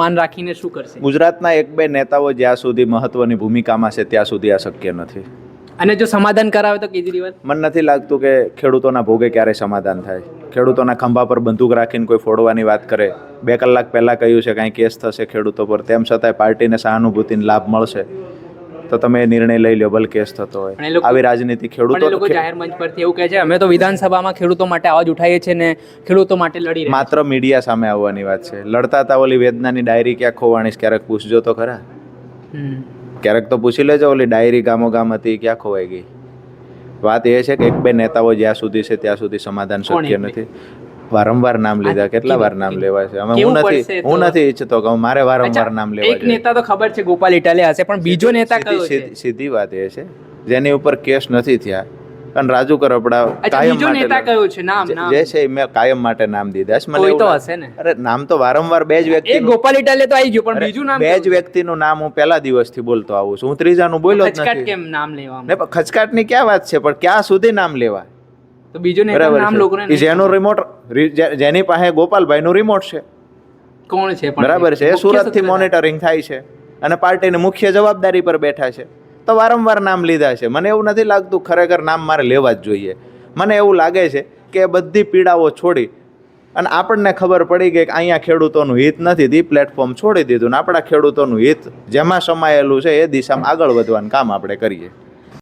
માન રાખીને શું કરશે? ગુજરાતના એક બે નેતાઓ જ્યાં સુધી મહત્વની ભૂમિકામાં છે ત્યાં સુધી આ શક્ય નથી. અને જો સમાધાન કરાવે તો કેજરીવાલ? મને નથી લાગતું કે ખેડૂતોના ભોગે ક્યારે સમાધાન થાય. ખેડૂતોના ખંભા પર બંદૂક રાખીને કોઈ ફોડવાની વાત કરે. 2 કલાક પહેલાં કહ્યું છે કાંઈ કેસ થશે ખેડૂતો પર, તેમ છતાંય પાર્ટીને સહાનુભૂતિનો લાભ મળશે તો તમે એ નિર્ણય લઈ લો, ભલે કેસ થતો હોય. આવી રાજનીતિ ખેડૂતો લોકો જાહેર મંચ પરથી એવું કહે છે અમે તો વિધાનસભામાં ખેડૂતો માટે અવાજ ઉઠાવીએ છીએ ને ખેડૂતો માટે લડી રહ્યા. માત્ર મીડિયા સામે આવવાની વાત છે. લડતા હતા ઓલી વેદનાની ડાયરી ક્યાં ખોવાણીશ ક્યારેક પૂછજો તો ખરા. ક્યારેક તો પૂછી લેજો ઓલી ડાયરી ગામો ગામ હતી ક્યાં ખોવાઈ ગઈ. વાત એ છે કે એક બે નેતાઓ જ્યાં સુધી છે ત્યાં સુધી સમાધાન શક્ય નથી. વારંવાર નામ લીધા, કેટલા વાર નામ લેવા છે? અમે હું નથી ઈચ્છતો કે મારે વારંવાર નામ લેવા. એક નેતા તો ખબર છે ગોપાલ ઇટાલિયા હશે, પણ બીજો નેતા કયો છે? સીધી વાત એ છે જેની ઉપર કેસ નથી થયા અને રાજુ કરપડા કાયમ બીજો નેતા કયો છે? નામ જે છે મેં કાયમ માટે નામ દીધા છે. કોઈ તો હશે ને. અરે નામ તો વારંવાર બે જ વ્યક્તિ. એક ગોપાલ ઇટાલિયા તો આવી ગયો, પણ બીજું નામ? બે જ વ્યક્તિનું નામ હું પહેલા દિવસથી બોલતો આવું છું. હું ત્રીજાનું બોલ્યો જ નથી. કેમ નામ લેવા? ને ખચકાટની ક્યાં વાત છે, પણ ક્યાં સુધી નામ લેવા? તો બીજો નેતાનું નામ લોકોને જેનો રિમોટ, જેની પાસે ગોપાલભાઈનું રિમોટ છે. કોણ છે? બરાબર છે. એ સુરતથી મોનિટરિંગ થાય છે અને પાર્ટીની મુખ્ય જવાબદારી પર બેઠા છે તો વારંવાર નામ લીધા છે. મને એવું નથી લાગતું ખરેખર નામ મારે લેવા જ જોઈએ. મને એવું લાગે છે કે બધી પીડાઓ છોડી અને આપણને ખબર પડી ગઈ કે અહીંયા ખેડૂતોનું હિત નથી, એ પ્લેટફોર્મ છોડી દીધું ને આપણા ખેડૂતોનું હિત જેમાં સમાયેલું છે એ દિશામાં આગળ વધવાનું કામ આપણે કરીએ.